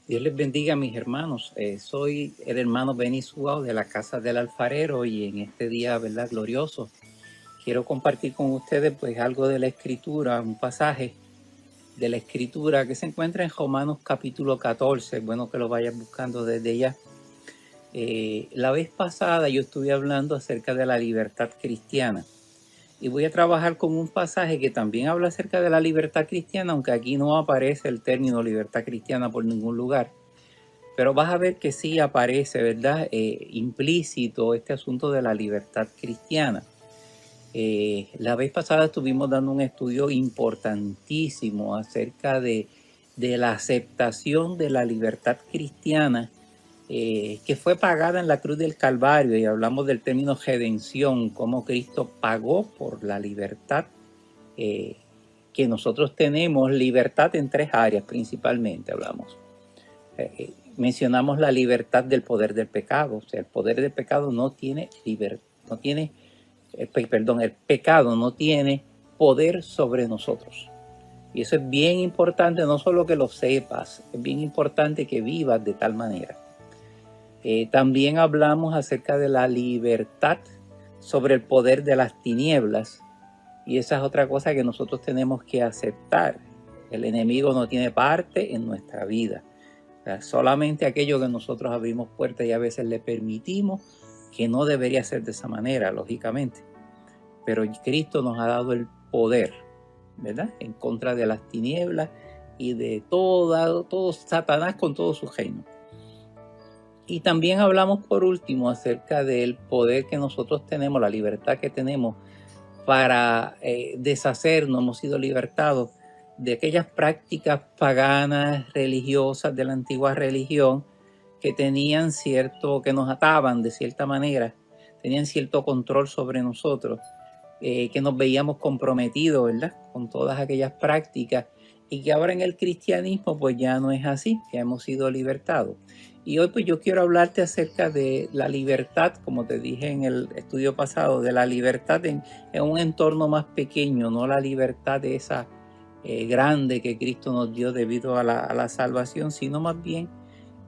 Dios les bendiga, mis hermanos. Soy el hermano Benny Suau de la Casa del Alfarero y en este día, ¿verdad?, glorioso, quiero compartir con ustedes pues algo de la Escritura, un pasaje de la Escritura que se encuentra en Romanos capítulo 14. Bueno que lo vayan buscando desde ya. La vez pasada yo estuve hablando acerca de la libertad cristiana y voy a trabajar con un pasaje que también habla acerca de la libertad cristiana, aunque aquí no aparece el término libertad cristiana por ningún lugar. Pero vas a ver que sí aparece, ¿verdad?, implícito este asunto de la libertad cristiana. La vez pasada estuvimos dando un estudio importantísimo acerca de la aceptación de la libertad cristiana que fue pagada en la cruz del Calvario, y hablamos del término redención, cómo Cristo pagó por la libertad que nosotros tenemos. Libertad en tres áreas principalmente hablamos. Mencionamos la libertad del poder del pecado. O sea, el poder del pecado no tiene el pecado no tiene poder sobre nosotros. Y eso es bien importante, no solo que lo sepas, es bien importante que vivas de tal manera. También hablamos acerca de la libertad sobre el poder de las tinieblas. Y esa es otra cosa que nosotros tenemos que aceptar. El enemigo no tiene parte en nuestra vida. O sea, solamente aquello que nosotros abrimos puertas y a veces le permitimos, que no debería ser de esa manera, lógicamente. Pero Cristo nos ha dado el poder, ¿verdad?, en contra de las tinieblas y de todo Satanás con todo su reino. Y también hablamos por último acerca del poder que nosotros tenemos, la libertad que tenemos para deshacernos. Hemos sido libertados de aquellas prácticas paganas, religiosas de la antigua religión que tenían que nos ataban de cierta manera, tenían cierto control sobre nosotros, que nos veíamos comprometidos, ¿verdad?, con todas aquellas prácticas, y que ahora en el cristianismo pues ya no es así, que hemos sido libertados. Y hoy pues yo quiero hablarte acerca de la libertad, como te dije en el estudio pasado, de la libertad en un entorno más pequeño, no la libertad de esa grande que Cristo nos dio debido a la salvación, sino más bien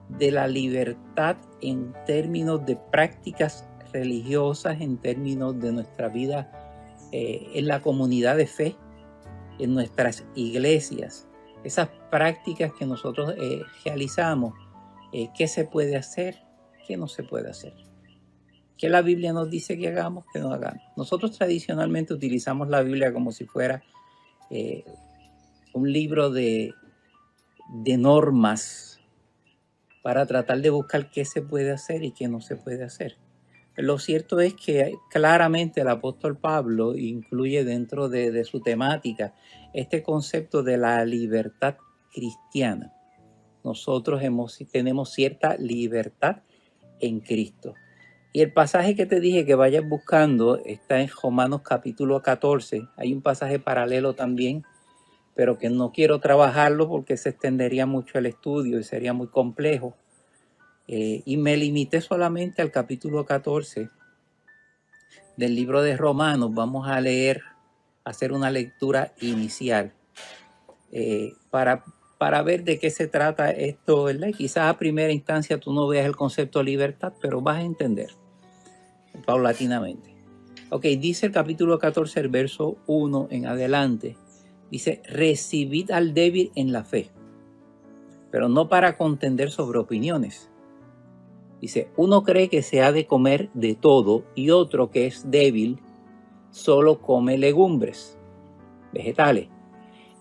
de la libertad en términos de prácticas religiosas, en términos de nuestra vida en la comunidad de fe, en nuestras iglesias. Esas prácticas que nosotros realizamos, qué se puede hacer, qué no se puede hacer, qué la Biblia nos dice que hagamos, que no hagamos. Nosotros tradicionalmente utilizamos la Biblia como si fuera un libro de normas para tratar de buscar qué se puede hacer y qué no se puede hacer. Lo cierto es que claramente el apóstol Pablo incluye dentro de su temática este concepto de la libertad cristiana. Nosotros tenemos cierta libertad en Cristo. Y el pasaje que te dije que vayas buscando está en Romanos capítulo 14. Hay un pasaje paralelo también, pero que no quiero trabajarlo porque se extendería mucho el estudio y sería muy complejo. Y me limité solamente al capítulo 14 del libro de Romanos. Vamos a hacer una lectura inicial para ver de qué se trata esto, ¿verdad? Quizás a primera instancia tú no veas el concepto de libertad, pero vas a entender paulatinamente. Ok, dice el capítulo 14, el verso 1 en adelante. Dice, recibid al débil en la fe, pero no para contender sobre opiniones. Dice, uno cree que se ha de comer de todo y otro, que es débil, solo come legumbres, vegetales.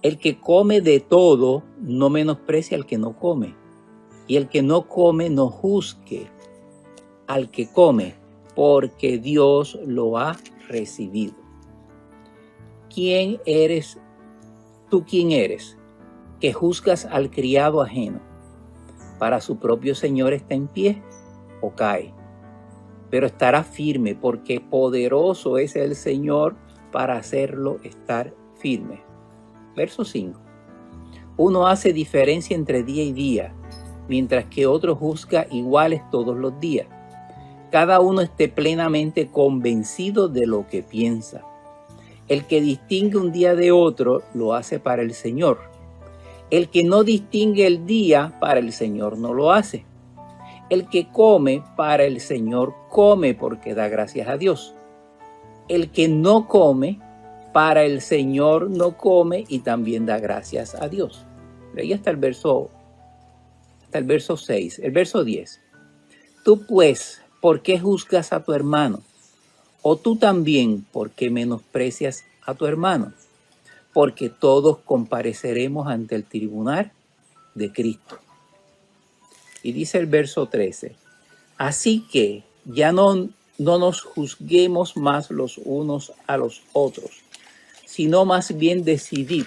El que come de todo no menosprecia al que no come. Y el que no come no juzgue al que come, porque Dios lo ha recibido. ¿Quién eres? ¿Tú quién eres? Que juzgas al criado ajeno. Para su propio Señor está en pie o cae. Pero estará firme, porque poderoso es el Señor para hacerlo estar firme. Verso 5. Uno hace diferencia entre día y día, mientras que otro juzga iguales todos los días. Cada uno esté plenamente convencido de lo que piensa. El que distingue un día de otro lo hace para el Señor. El que no distingue el día para el Señor no lo hace. El que come para el Señor come porque da gracias a Dios. El que no come para el Señor no come y también da gracias a Dios. Ahí está el verso 6, el verso 10. Tú pues, ¿por qué juzgas a tu hermano? O tú también, ¿por qué menosprecias a tu hermano? Porque todos compareceremos ante el tribunal de Cristo. Y dice el verso 13, así que ya no nos juzguemos más los unos a los otros, sino más bien decidid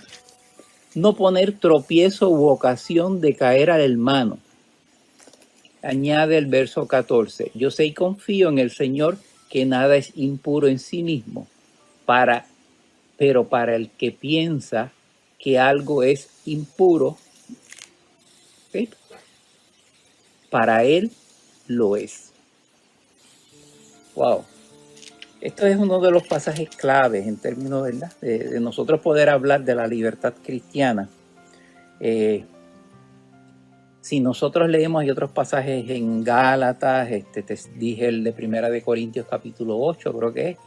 no poner tropiezo u ocasión de caer al hermano. Añade el verso 14, yo sé y confío en el Señor que nada es impuro en sí mismo, pero para el que piensa que algo es impuro, ¿sí?, para él lo es. Wow. Esto es uno de los pasajes claves en términos, ¿verdad?, de nosotros poder hablar de la libertad cristiana. Si nosotros leemos, hay otros pasajes en Gálatas, te dije el de Primera de Corintios capítulo 8, creo que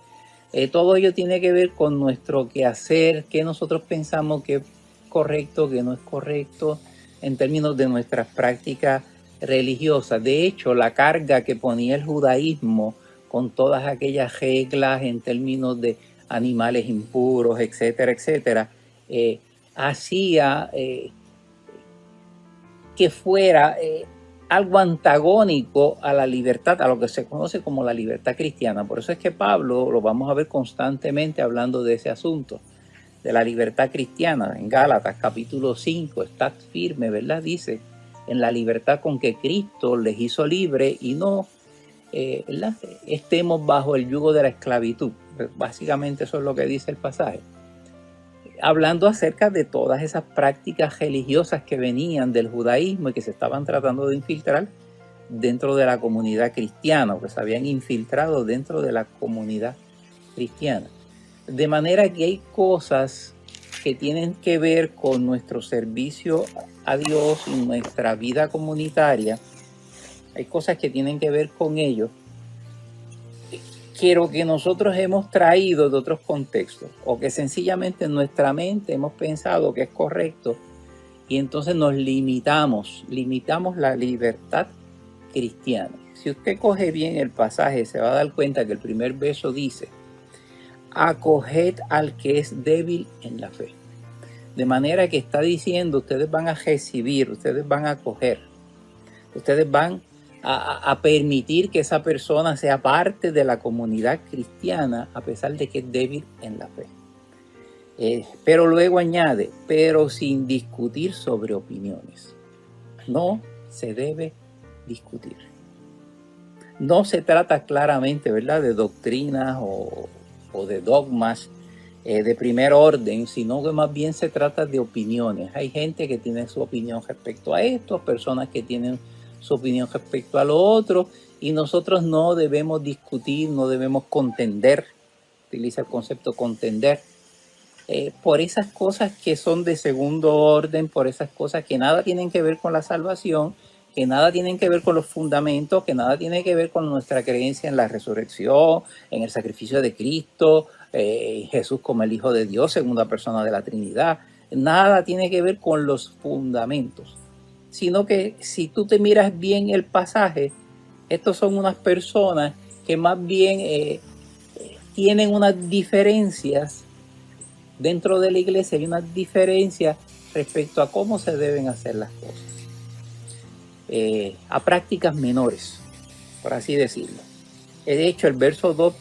es. Todo ello tiene que ver con nuestro quehacer, qué nosotros pensamos que es correcto, que no es correcto, en términos de nuestras prácticas religiosas. De hecho, la carga que ponía el judaísmo con todas aquellas reglas en términos de animales impuros, etcétera, etcétera, hacía que fuera algo antagónico a la libertad, a lo que se conoce como la libertad cristiana. Por eso es que Pablo lo vamos a ver constantemente hablando de ese asunto, de la libertad cristiana. En Gálatas capítulo 5, estad firme, ¿verdad? Dice, en la libertad con que Cristo les hizo libre y no ¿verdad?, estemos bajo el yugo de la esclavitud. Básicamente eso es lo que dice el pasaje. Hablando acerca de todas esas prácticas religiosas que venían del judaísmo y que se estaban tratando de infiltrar dentro de la comunidad cristiana, o que se habían infiltrado dentro de la comunidad cristiana. De manera que hay cosas que tienen que ver con nuestro servicio a Dios y nuestra vida comunitaria. Hay cosas que tienen que ver con ello, pero que nosotros hemos traído de otros contextos, o que sencillamente en nuestra mente hemos pensado que es correcto, y entonces nos limitamos la libertad cristiana. Si usted coge bien el pasaje, se va a dar cuenta que el primer verso dice, acoged al que es débil en la fe. De manera que está diciendo, ustedes van a recibir, ustedes van a acoger, ustedes van a permitir que esa persona sea parte de la comunidad cristiana a pesar de que es débil en la fe. Pero luego añade, pero sin discutir sobre opiniones. No se debe discutir. No se trata claramente, ¿verdad?, de doctrinas o de dogmas de primer orden, sino que más bien se trata de opiniones. Hay gente que tiene su opinión respecto a esto, personas que tienen su opinión respecto a lo otro, y nosotros no debemos discutir, no debemos contender, utiliza el concepto contender, por esas cosas que son de segundo orden, por esas cosas que nada tienen que ver con la salvación, que nada tienen que ver con los fundamentos, que nada tiene que ver con nuestra creencia en la resurrección, en el sacrificio de Cristo, Jesús como el Hijo de Dios, segunda persona de la Trinidad. Nada tiene que ver con los fundamentos, sino que si tú te miras bien el pasaje, estos son unas personas que más bien tienen unas diferencias dentro de la iglesia hay una diferencia respecto a cómo se deben hacer las cosas. A prácticas menores, por así decirlo. De hecho, el verso 2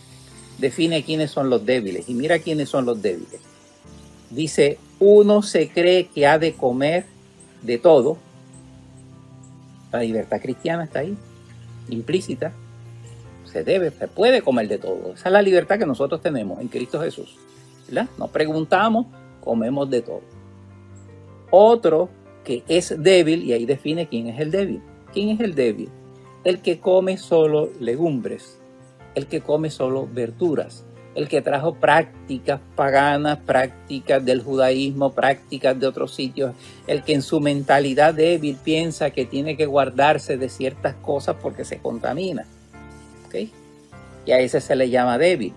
define quiénes son los débiles. Y mira quiénes son los débiles. Dice, uno se cree que ha de comer de todo. La libertad cristiana está ahí, implícita. Se puede comer de todo. Esa es la libertad que nosotros tenemos en Cristo Jesús, ¿verdad? Nos preguntamos, comemos de todo. Otro que es débil, y ahí define quién es el débil. ¿Quién es el débil? El que come solo legumbres, el que come solo verduras, el que trajo prácticas paganas, prácticas del judaísmo, prácticas de otros sitios, el que en su mentalidad débil piensa que tiene que guardarse de ciertas cosas porque se contamina. ¿Okay? Y a ese se le llama débil.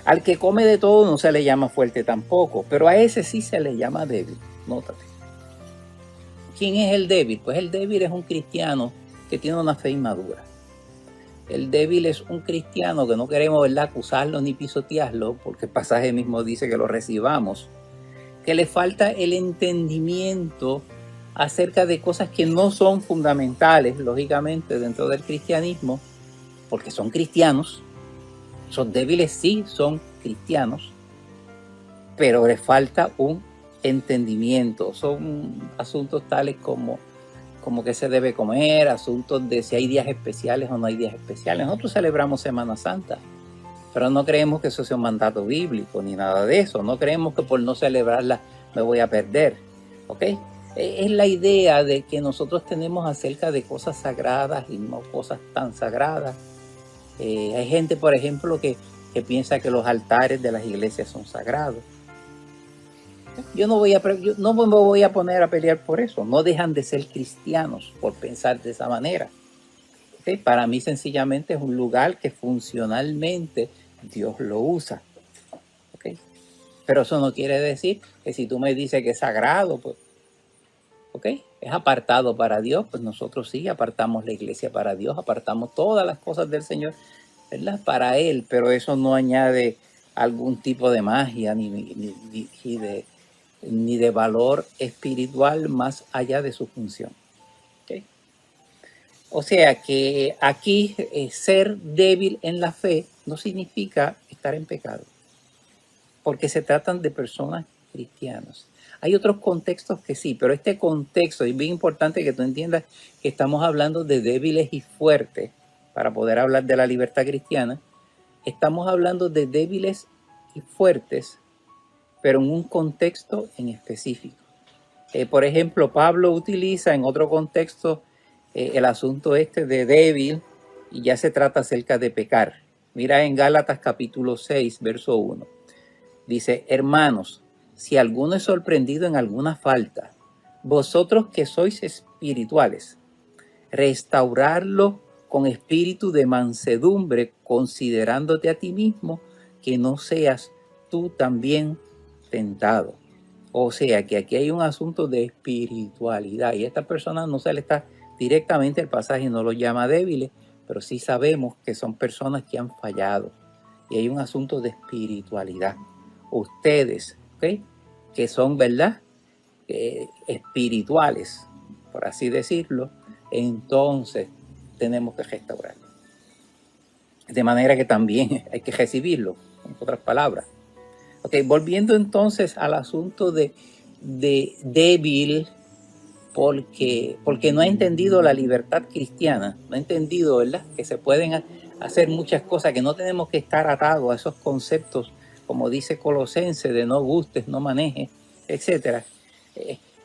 Al que come de todo no se le llama fuerte tampoco, pero a ese sí se le llama débil. Nótate. ¿Quién es el débil? Pues el débil es un cristiano que tiene una fe inmadura. El débil es un cristiano que no queremos, ¿verdad?, acusarlo ni pisotearlo, porque el pasaje mismo dice que lo recibamos, que le falta el entendimiento acerca de cosas que no son fundamentales, lógicamente, dentro del cristianismo, porque son cristianos. Son débiles, sí, son cristianos, pero les falta un entendimiento. Son asuntos tales como qué se debe comer, asuntos de si hay días especiales o no hay días especiales. Nosotros celebramos Semana Santa, pero no creemos que eso sea un mandato bíblico ni nada de eso. No creemos que por no celebrarla me voy a perder. ¿Ok? Es la idea de que nosotros tenemos acerca de cosas sagradas y no cosas tan sagradas. Hay gente, por ejemplo, que piensa que los altares de las iglesias son sagrados. Yo no me voy a poner a pelear por eso. No dejan de ser cristianos por pensar de esa manera. ¿Okay? Para mí sencillamente es un lugar que funcionalmente Dios lo usa. ¿Okay? Pero eso no quiere decir que si tú me dices que es sagrado, pues, ¿okay?, es apartado para Dios, pues nosotros sí apartamos la iglesia para Dios, apartamos todas las cosas del Señor, ¿verdad?, para Él, pero eso no añade algún tipo de magia ni de valor espiritual más allá de su función. ¿Okay? O sea que aquí ser débil en la fe no significa estar en pecado, porque se tratan de personas cristianas. Hay otros contextos que sí, pero este contexto es bien importante que tú entiendas que estamos hablando de débiles y fuertes para poder hablar de la libertad cristiana. Estamos hablando de débiles y fuertes, pero en un contexto en específico. Por ejemplo, Pablo utiliza en otro contexto el asunto este de débil y ya se trata acerca de pecar. Mira en Gálatas capítulo 6, verso 1. Dice, hermanos, si alguno es sorprendido en alguna falta, vosotros que sois espirituales, restaurarlo con espíritu de mansedumbre, considerándote a ti mismo, que no seas tú también tentado. O sea que aquí hay un asunto de espiritualidad y a esta persona no se le está directamente, el pasaje no lo llama débiles, pero sí sabemos que son personas que han fallado y hay un asunto de espiritualidad. Ustedes, ¿okay?, que son, ¿verdad?, espirituales, por así decirlo, entonces tenemos que restaurarlo. De manera que también hay que recibirlo, en otras palabras. Okay, volviendo entonces al asunto de débil, porque no ha entendido la libertad cristiana, no ha entendido, ¿verdad?, que se pueden hacer muchas cosas, que no tenemos que estar atados a esos conceptos, como dice Colosenses, de no gustes, no manejes, etc.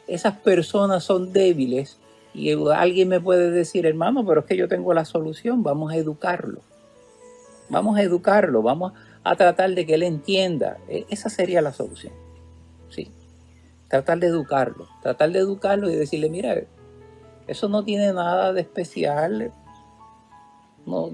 Esas personas son débiles y alguien me puede decir, hermano, pero es que yo tengo la solución, vamos a educarlo, vamos a tratar de que él entienda. Esa sería la solución, sí. Tratar de educarlo y decirle, mira, eso no tiene nada de especial. No,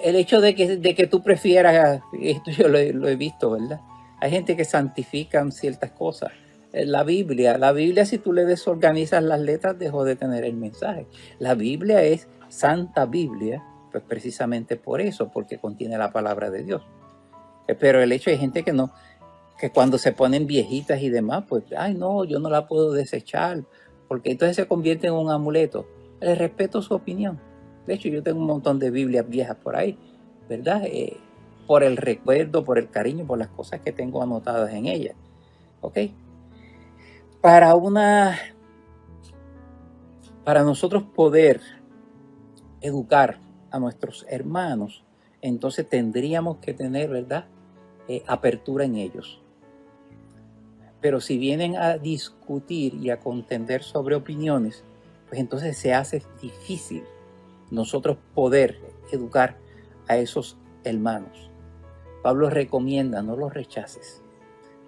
el hecho de que tú prefieras, esto yo lo he visto, ¿verdad? Hay gente que santifican ciertas cosas. La Biblia, si tú le desorganizas las letras, dejó de tener el mensaje. La Biblia es Santa Biblia, pues precisamente por eso, porque contiene la palabra de Dios. Pero el hecho, hay gente que no que cuando se ponen viejitas y demás, pues, ay no, yo no la puedo desechar, porque entonces se convierte en un amuleto. Les respeto su opinión. De hecho, yo tengo un montón de Biblias viejas por ahí, ¿verdad? Por el recuerdo, por el cariño, por las cosas que tengo anotadas en ellas. ¿Ok? Para nosotros poder educar a nuestros hermanos, entonces tendríamos que tener, ¿verdad? Apertura en ellos. Pero si vienen a discutir y a contender sobre opiniones, pues entonces se hace difícil nosotros poder educar a esos hermanos. Pablo recomienda, no los rechaces.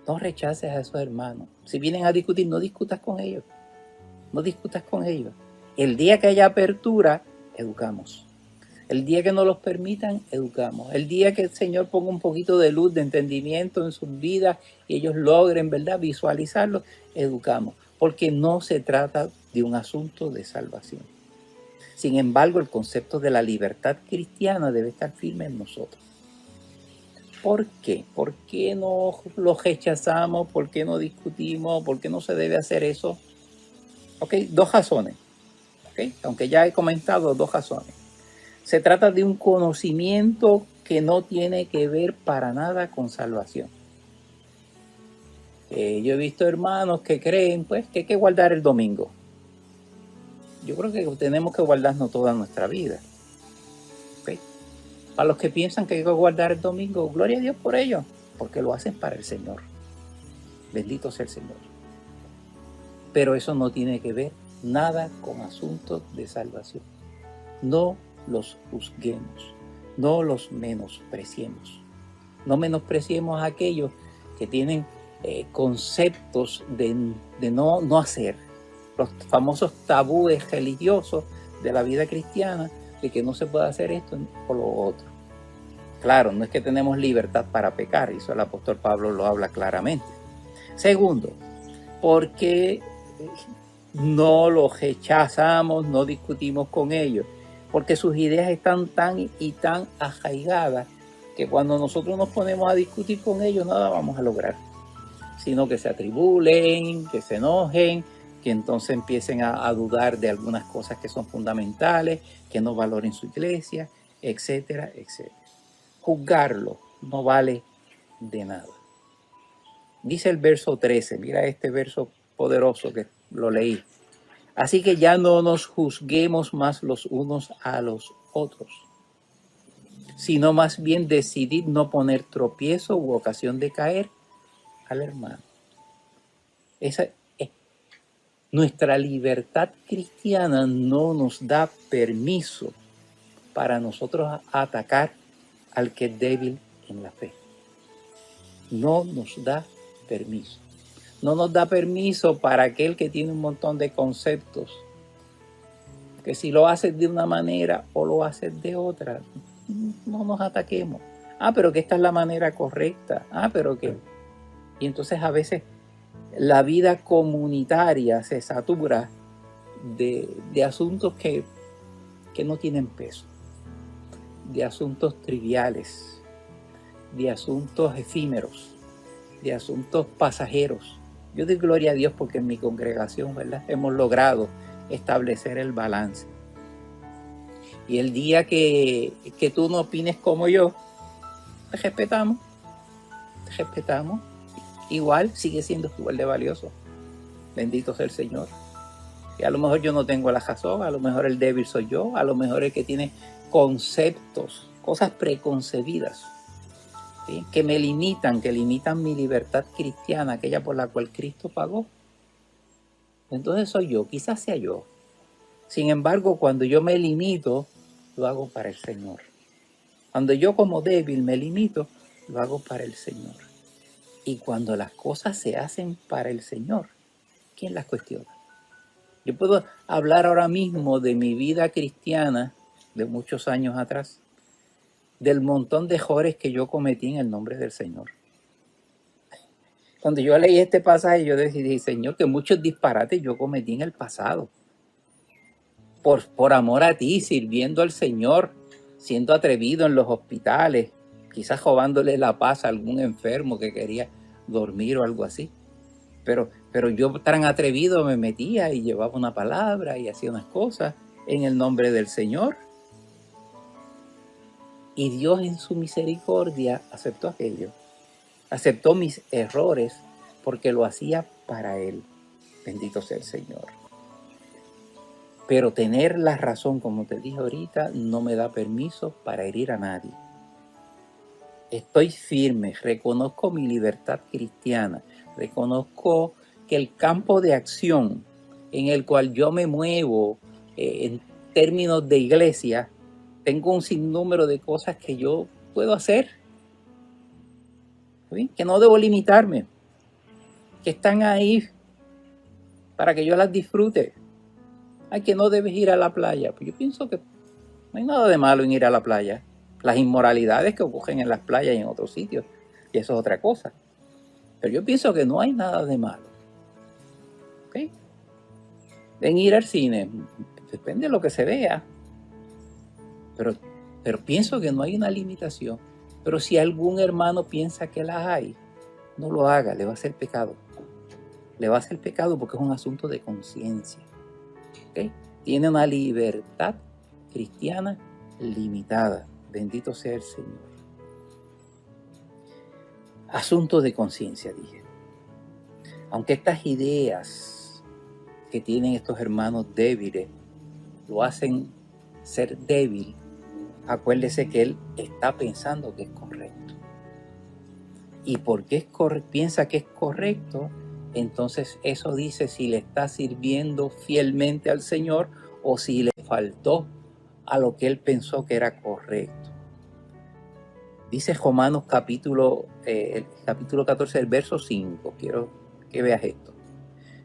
No rechaces a esos hermanos. Si vienen a discutir, no discutas con ellos. No discutas con ellos. El día que haya apertura, educamos. El día que nos los permitan, educamos. El día que el Señor ponga un poquito de luz, de entendimiento en sus vidas y ellos logren, ¿verdad?, visualizarlo, educamos. Porque no se trata de un asunto de salvación. Sin embargo, el concepto de la libertad cristiana debe estar firme en nosotros. ¿Por qué? ¿Por qué no lo rechazamos? ¿Por qué no discutimos? ¿Por qué no se debe hacer eso? Ok, dos razones. Okay, aunque ya he comentado dos razones. Se trata de un conocimiento que no tiene que ver para nada con salvación. Yo he visto hermanos que creen pues que hay que guardar el domingo. Yo creo que tenemos que guardarnos toda nuestra vida. ¿Okay? Para los que piensan que hay que guardar el domingo, gloria a Dios por ello, porque lo hacen para el Señor. Bendito sea el Señor. Pero eso no tiene que ver nada con asuntos de salvación. No los juzguemos, no los menospreciemos. No menospreciemos a aquellos que tienen conceptos de no hacer. Los famosos tabúes religiosos de la vida cristiana, de que no se puede hacer esto o lo otro. Claro, no es que tenemos libertad para pecar, eso el apóstol Pablo lo habla claramente. Segundo, porque no los rechazamos, no discutimos con ellos, porque sus ideas están tan y tan arraigadas que cuando nosotros nos ponemos a discutir con ellos nada vamos a lograr, sino que se atribulen, que se enojen, que entonces empiecen a dudar de algunas cosas que son fundamentales, que no valoren su iglesia, etcétera, etcétera. Juzgarlo no vale de nada. Dice el verso 13, mira este verso poderoso que lo leí. Así que ya no nos juzguemos más los unos a los otros, sino más bien decidid no poner tropiezo u ocasión de caer al hermano. Nuestra libertad cristiana no nos da permiso para nosotros atacar al que es débil en la fe. No nos da permiso. No nos da permiso para aquel que tiene un montón de conceptos, que si lo haces de una manera o lo haces de otra, no nos ataquemos. Pero que esta es la manera correcta. Pero que... Y entonces a veces la vida comunitaria se satura de asuntos que no tienen peso, de asuntos triviales, de asuntos efímeros, de asuntos pasajeros. Yo doy gloria a Dios porque en mi congregación, ¿verdad?, hemos logrado establecer el balance. Y el día que tú no opines como yo, te respetamos. Igual sigue siendo igual de valioso. Bendito sea el Señor. Y a lo mejor yo no tengo la razón, a lo mejor el débil soy yo, a lo mejor el que tiene conceptos, cosas preconcebidas, ¿sí?, que me limitan, que limitan mi libertad cristiana, aquella por la cual Cristo pagó. Entonces soy yo, quizás sea yo. Sin embargo, cuando yo me limito, lo hago para el Señor. Cuando yo como débil me limito, lo hago para el Señor. Y cuando las cosas se hacen para el Señor, ¿quién las cuestiona? Yo puedo hablar ahora mismo de mi vida cristiana de muchos años atrás, del montón de errores que yo cometí en el nombre del Señor. Cuando yo leí este pasaje, yo decidí, Señor, que muchos disparates yo cometí en el pasado. Por amor a ti, sirviendo al Señor, siendo atrevido en los hospitales, quizás robándole la paz a algún enfermo que quería dormir o algo así. Pero yo tan atrevido me metía y llevaba una palabra y hacía unas cosas en el nombre del Señor. Y Dios en su misericordia aceptó aquello. Aceptó mis errores porque lo hacía para Él. Bendito sea el Señor. Pero tener la razón, como te dije ahorita, no me da permiso para herir a nadie. Estoy firme, reconozco mi libertad cristiana, reconozco que el campo de acción en el cual yo me muevo en términos de iglesia, tengo un sinnúmero de cosas que yo puedo hacer, ¿sí? Que no debo limitarme, que están ahí para que yo las disfrute. Ay, que no debes ir a la playa. Pues yo pienso que no hay nada de malo en ir a la playa. Las inmoralidades que ocurren en las playas y en otros sitios, y eso es otra cosa. Pero yo pienso que no hay nada de malo. ¿Okay? En ir al cine, depende de lo que se vea. Pero pienso que no hay una limitación. Pero si algún hermano piensa que las hay, no lo haga, le va a hacer pecado. Le va a hacer pecado porque es un asunto de conciencia. ¿Okay? Tiene una libertad cristiana limitada. Bendito sea el Señor. Asunto de conciencia, dije. Aunque estas ideas que tienen estos hermanos débiles lo hacen ser débil, acuérdese que él está pensando que es correcto. Y porque piensa que es correcto, entonces eso dice si le está sirviendo fielmente al Señor o si le faltó a lo que él pensó que era correcto. Dice Romanos capítulo 14, el verso 5. Quiero que veas esto.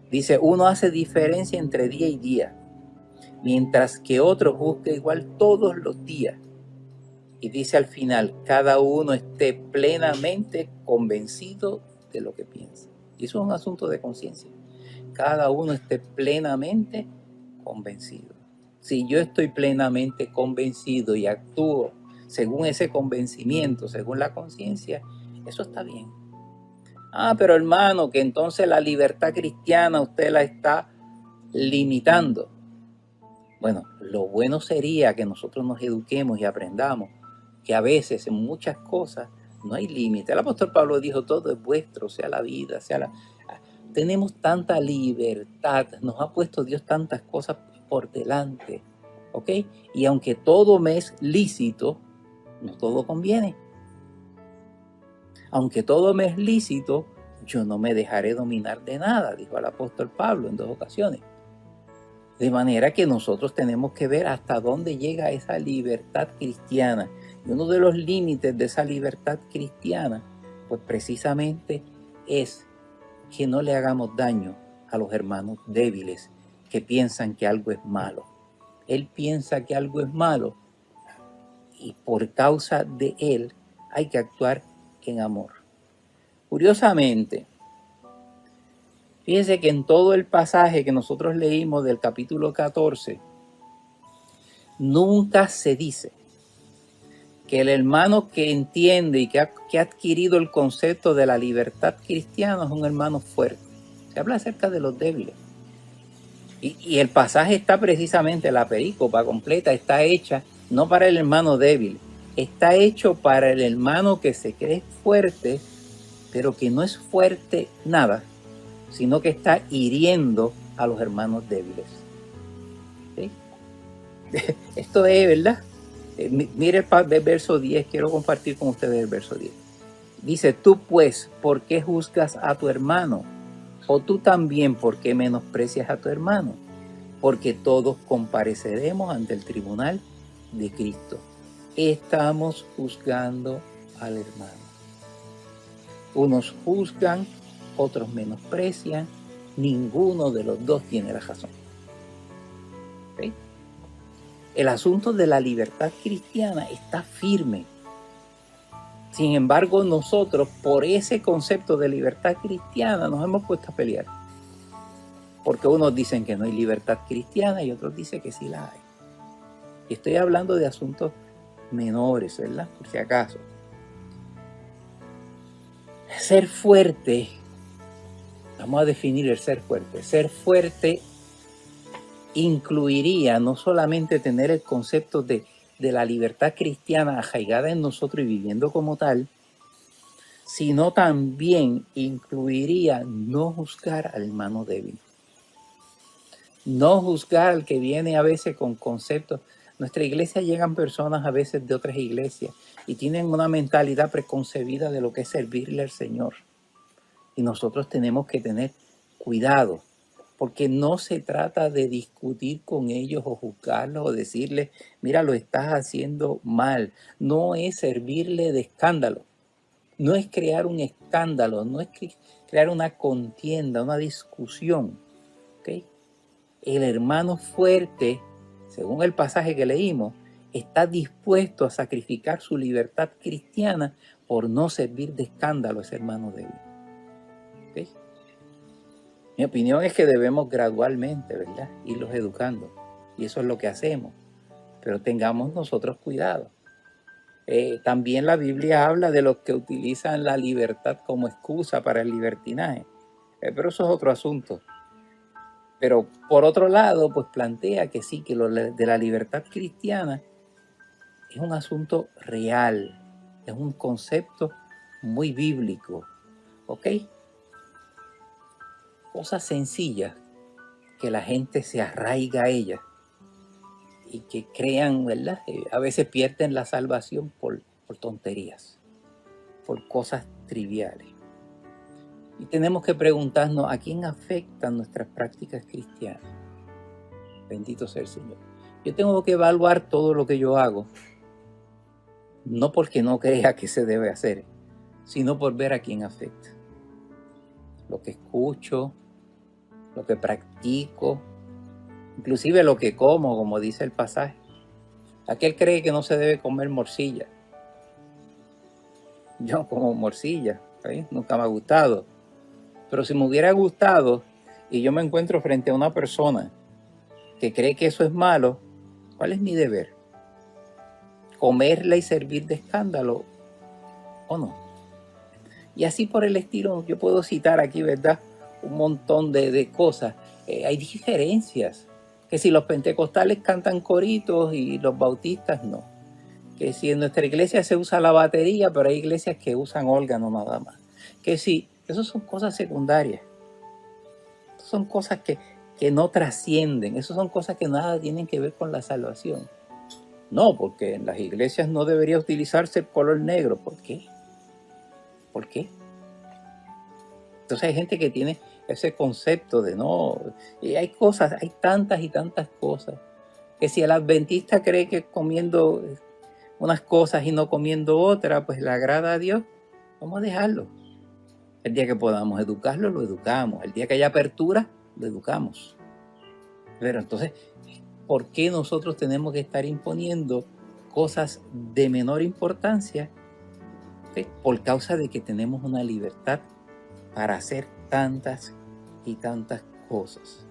Dice, uno hace diferencia entre día y día, mientras que otro juzga igual todos los días. Y dice al final, cada uno esté plenamente convencido de lo que piensa. Y eso es un asunto de conciencia. Cada uno esté plenamente convencido. Si yo estoy plenamente convencido y actúo según ese convencimiento, según la conciencia, eso está bien. Ah, pero hermano, que entonces la libertad cristiana usted la está limitando. Bueno, lo bueno sería que nosotros nos eduquemos y aprendamos que a veces en muchas cosas no hay límite. El apóstol Pablo dijo, todo es vuestro, sea la vida, sea la... Tenemos tanta libertad, nos ha puesto Dios tantas cosas por delante, ¿ok? Y aunque todo me es lícito, no todo conviene. Aunque todo me es lícito, yo no me dejaré dominar de nada, dijo el apóstol Pablo en 2 ocasiones. De manera que nosotros tenemos que ver hasta dónde llega esa libertad cristiana. Y uno de los límites de esa libertad cristiana, pues precisamente es que no le hagamos daño a los hermanos débiles que piensan que algo es malo. Él piensa que algo es malo y por causa de él hay que actuar en amor. Curiosamente, fíjense que en todo el pasaje que nosotros leímos del capítulo 14, nunca se dice que el hermano que entiende y que ha adquirido el concepto de la libertad cristiana es un hermano fuerte. Se habla acerca de los débiles. Y el pasaje está precisamente, la perícopa completa está hecha no para el hermano débil, está hecho para el hermano que se cree fuerte, pero que no es fuerte nada, sino que está hiriendo a los hermanos débiles. ¿Sí? Esto es, ¿verdad? Mire el verso 10, quiero compartir con ustedes el verso 10. Dice, tú pues, ¿por qué juzgas a tu hermano? O tú también, ¿por qué menosprecias a tu hermano? Porque todos compareceremos ante el tribunal de Cristo. Estamos juzgando al hermano. Unos juzgan, otros menosprecian, ninguno de los dos tiene la razón. ¿Okay? El asunto de la libertad cristiana está firme. Sin embargo, nosotros, por ese concepto de libertad cristiana, nos hemos puesto a pelear. Porque unos dicen que no hay libertad cristiana y otros dicen que sí la hay. Y estoy hablando de asuntos menores, ¿verdad? Por si acaso. Ser fuerte, vamos a definir el ser fuerte. Ser fuerte incluiría no solamente tener el concepto de la libertad cristiana arraigada en nosotros y viviendo como tal, sino también incluiría no juzgar al hermano débil. No juzgar al que viene a veces con conceptos. Nuestra iglesia llegan personas a veces de otras iglesias y tienen una mentalidad preconcebida de lo que es servirle al Señor. Y nosotros tenemos que tener cuidado, porque no se trata de discutir con ellos o juzgarlos o decirles, mira, lo estás haciendo mal. No es servirle de escándalo. No es crear un escándalo, no es crear una contienda, una discusión. ¿Okay? El hermano fuerte, según el pasaje que leímos, está dispuesto a sacrificar su libertad cristiana por no servir de escándalo a ese hermano débil. ¿Okay? Mi opinión es que debemos gradualmente, ¿verdad?, irlos educando. Y eso es lo que hacemos. Pero tengamos nosotros cuidado. También la Biblia habla de los que utilizan la libertad como excusa para el libertinaje. Pero eso es otro asunto. Pero por otro lado, pues plantea que sí, que lo de la libertad cristiana es un asunto real, es un concepto muy bíblico, ¿ok? Cosas sencillas que la gente se arraiga a ellas y que crean, ¿verdad? A veces pierden la salvación por tonterías, por cosas triviales. Y tenemos que preguntarnos a quién afectan nuestras prácticas cristianas. Bendito sea el Señor. Yo tengo que evaluar todo lo que yo hago, no porque no crea que se debe hacer, sino por ver a quién afecta. Lo que escucho, lo que practico, inclusive lo que como dice el pasaje. Aquel cree que no se debe comer morcilla. Yo como morcilla, ¿sí? Nunca me ha gustado. Pero si me hubiera gustado y yo me encuentro frente a una persona que cree que eso es malo, ¿cuál es mi deber? ¿Comerla y servir de escándalo o no? Y así por el estilo, yo puedo citar aquí, ¿verdad?, un montón de cosas. Hay diferencias. Que si los pentecostales cantan coritos y los bautistas no. Que si en nuestra iglesia se usa la batería, pero hay iglesias que usan órgano nada más. Que si, esas son cosas secundarias. Son cosas que no trascienden. Esas son cosas que nada tienen que ver con la salvación. No, porque en las iglesias no debería utilizarse el color negro. ¿Por qué? ¿Por qué? Entonces hay gente que tiene ese concepto de no, y hay cosas, hay tantas y tantas cosas, que si el adventista cree que comiendo unas cosas y no comiendo otras, pues le agrada a Dios, vamos a dejarlo. El día que podamos educarlo, lo educamos. El día que haya apertura, lo educamos. Pero entonces, ¿por qué nosotros tenemos que estar imponiendo cosas de menor importancia? ¿Okay? Por causa de que tenemos una libertad para hacer tantas y tantas cosas.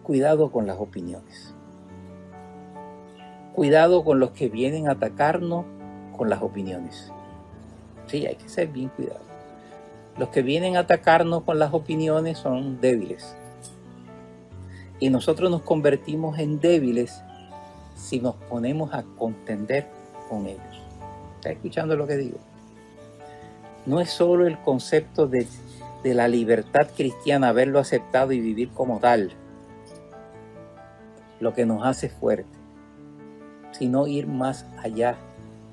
Cuidado con las opiniones. Cuidado con los que vienen a atacarnos con las opiniones. Sí, hay que ser bien cuidadosos. Los que vienen a atacarnos con las opiniones son débiles. Y nosotros nos convertimos en débiles si nos ponemos a contender con ellos. ¿Está escuchando lo que digo? No es solo el concepto de la libertad cristiana, haberlo aceptado y vivir como tal, lo que nos hace fuerte, sino ir más allá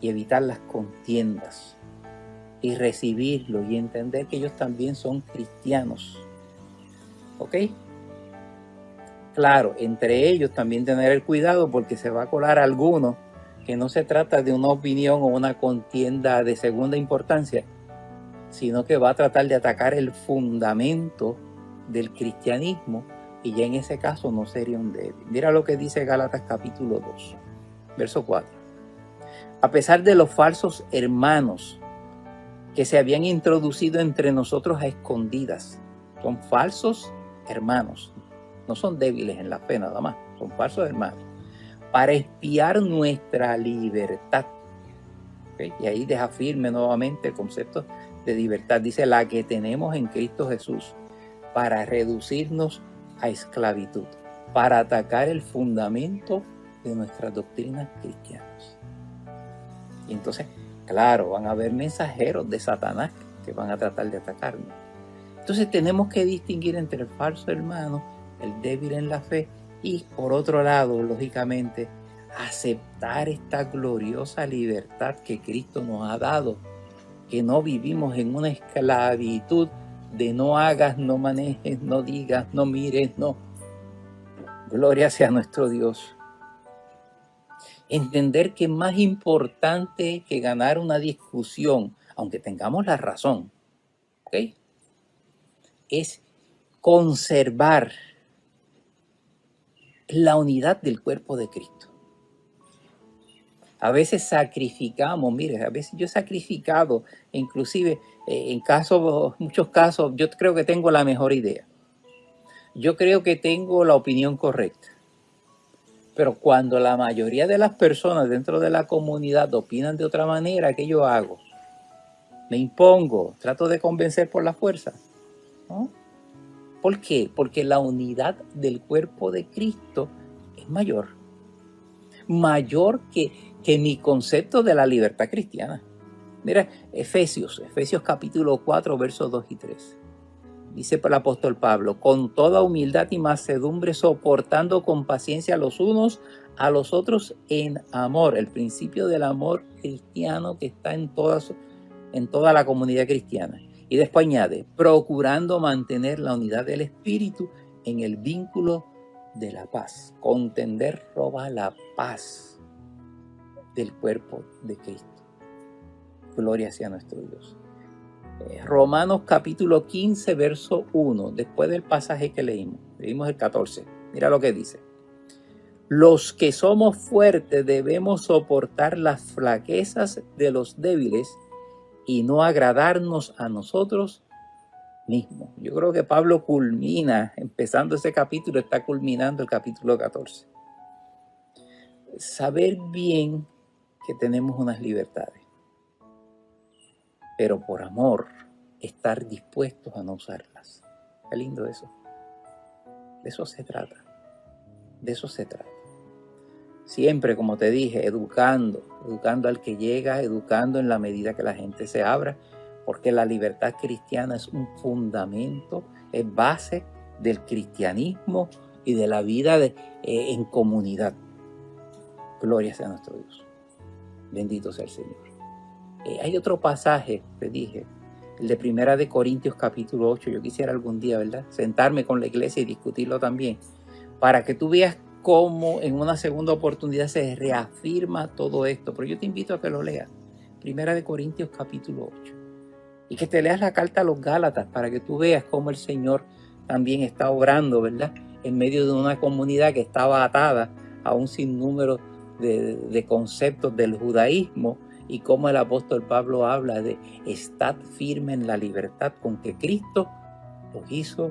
y evitar las contiendas y recibirlo y entender que ellos también son cristianos. ¿Ok? Claro, entre ellos también tener el cuidado porque se va a colar alguno que no se trata de una opinión o una contienda de segunda importancia, sino que va a tratar de atacar el fundamento del cristianismo y ya en ese caso no sería un débil. Mira lo que dice Gálatas capítulo 2, verso 4. A pesar de los falsos hermanos que se habían introducido entre nosotros a escondidas, son falsos hermanos, no son débiles en la fe nada más, son falsos hermanos, para espiar nuestra libertad. ¿Okay? Y ahí deja firme nuevamente el concepto de libertad. Dice, la que tenemos en Cristo Jesús, para reducirnos a esclavitud, para atacar el fundamento de nuestras doctrinas cristianas. Y entonces, claro, van a haber mensajeros de Satanás que van a tratar de atacarnos. Entonces tenemos que distinguir entre el falso hermano, el débil en la fe, y por otro lado, lógicamente, aceptar esta gloriosa libertad que Cristo nos ha dado, que no vivimos en una esclavitud de no hagas, no manejes, no digas, no mires, no. Gloria sea nuestro Dios. Entender que es más importante que ganar una discusión, aunque tengamos la razón, ¿ok?, es conservar la unidad del cuerpo de Cristo. A veces sacrificamos, mire, a veces yo he sacrificado, inclusive en muchos casos, yo creo que tengo la mejor idea. Yo creo que tengo la opinión correcta. Pero cuando la mayoría de las personas dentro de la comunidad opinan de otra manera, ¿qué yo hago? Me impongo, trato de convencer por la fuerza, ¿no? ¿Por qué? Porque la unidad del cuerpo de Cristo es mayor. Mayor que mi concepto de la libertad cristiana. Mira, Efesios capítulo 4, versos 2 y 3. Dice el apóstol Pablo, con toda humildad y mansedumbre, soportando con paciencia los unos a los otros en amor. El principio del amor cristiano que está en toda la comunidad cristiana. Y después añade, procurando mantener la unidad del espíritu en el vínculo de la paz. Contender roba la paz del cuerpo de Cristo. Gloria sea nuestro Dios. Romanos capítulo 15, verso 1, después del pasaje que leímos el 14. Mira lo que dice. Los que somos fuertes debemos soportar las flaquezas de los débiles y no agradarnos a nosotros mismos. Yo creo que Pablo culmina, empezando ese capítulo, está culminando el capítulo 14. Saber bien que tenemos unas libertades, pero por amor estar dispuestos a no usarlas. Qué lindo eso. De eso se trata. De eso se trata. Siempre, como te dije, educando al que llega, educando en la medida que la gente se abra, porque la libertad cristiana es un fundamento, es base del cristianismo y de la vida en comunidad. Gloria sea nuestro Dios. Bendito sea el Señor. Hay otro pasaje, te dije, el de Primera de Corintios capítulo 8. Yo quisiera algún día, ¿verdad?, sentarme con la iglesia y discutirlo también, para que tú veas cómo en una segunda oportunidad se reafirma todo esto. Pero yo te invito a que lo leas. Primera de Corintios capítulo 8. Y que te leas la carta a los Gálatas para que tú veas cómo el Señor también está obrando, ¿verdad?, en medio de una comunidad que estaba atada a un sinnúmero de conceptos del judaísmo, y cómo el apóstol Pablo habla de estad firme en la libertad con que Cristo los hizo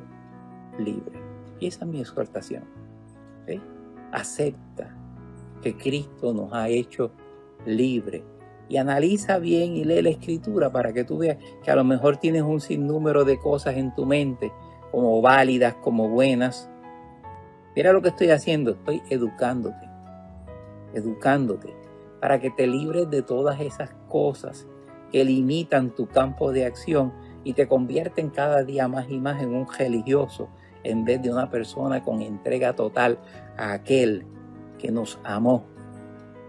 libres. Y esa es mi exhortación. ¿Sí? Acepta que Cristo nos ha hecho libres. Y analiza bien y lee la Escritura para que tú veas que a lo mejor tienes un sinnúmero de cosas en tu mente, como válidas, como buenas. Mira lo que estoy haciendo, estoy educándote, para que te libres de todas esas cosas que limitan tu campo de acción y te convierten cada día más y más en un religioso, en vez de una persona con entrega total a aquel que nos amó.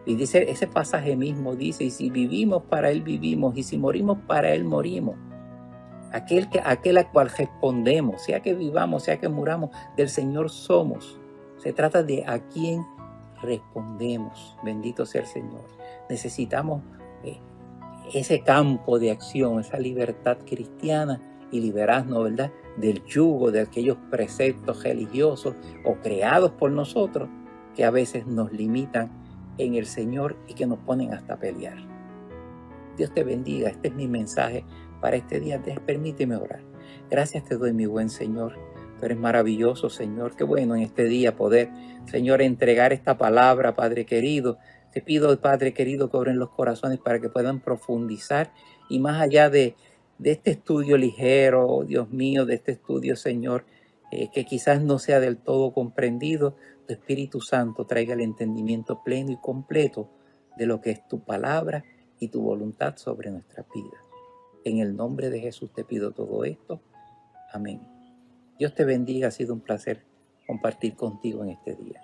Y dice, ese pasaje mismo dice, y si vivimos, para Él vivimos, y si morimos, para Él morimos. Aquel al cual respondemos, sea que vivamos, sea que muramos, del Señor somos. Se trata de a quién respondemos. Bendito sea el Señor. Necesitamos ese campo de acción, esa libertad cristiana, y liberarnos, ¿verdad?, del yugo de aquellos preceptos religiosos o creados por nosotros que a veces nos limitan en el Señor y que nos ponen hasta a pelear. Dios te bendiga. Este es mi mensaje para este día. Permíteme orar. Gracias te doy, mi buen Señor. Tú eres maravilloso, Señor. Qué bueno en este día poder, Señor, entregar esta palabra, Padre querido, Te pido, Padre querido, que obren los corazones para que puedan profundizar y más allá de este estudio ligero, Dios mío, de este estudio, Señor, que quizás no sea del todo comprendido, tu Espíritu Santo traiga el entendimiento pleno y completo de lo que es tu palabra y tu voluntad sobre nuestras vidas. En el nombre de Jesús te pido todo esto. Amén. Dios te bendiga, ha sido un placer compartir contigo en este día.